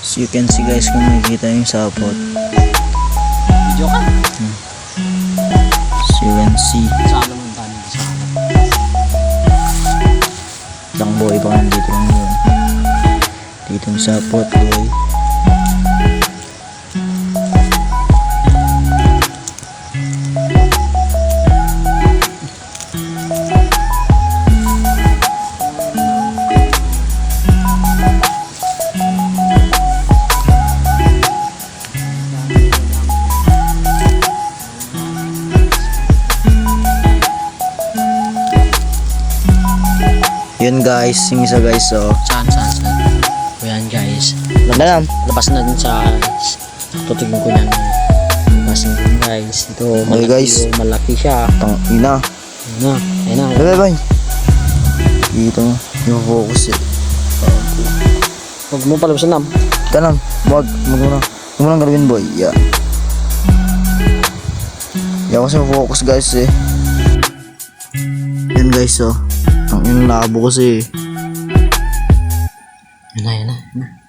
So you can see guys kung makikita yung sapot. Video ka? So you can see. Saan naman tayo sa Isang boy pa nandito lang yun. Dito yung sapot boy. Yun guys, yung isa guys oh. Saan? O yan guys. Dalam. Labas na din sa tutignan ko yan. Labas na din guys. Ito Okay, guys. malaki siya. Ina. Ayun na. Bye. Dito mo. Yung focus eh. Huwag mo palabasan na. Tanam. Wag mo nang gawin boy. Yeah. Yan kasi focus guys eh. Yan guys oh. Ang yung labo kasi. Yan na.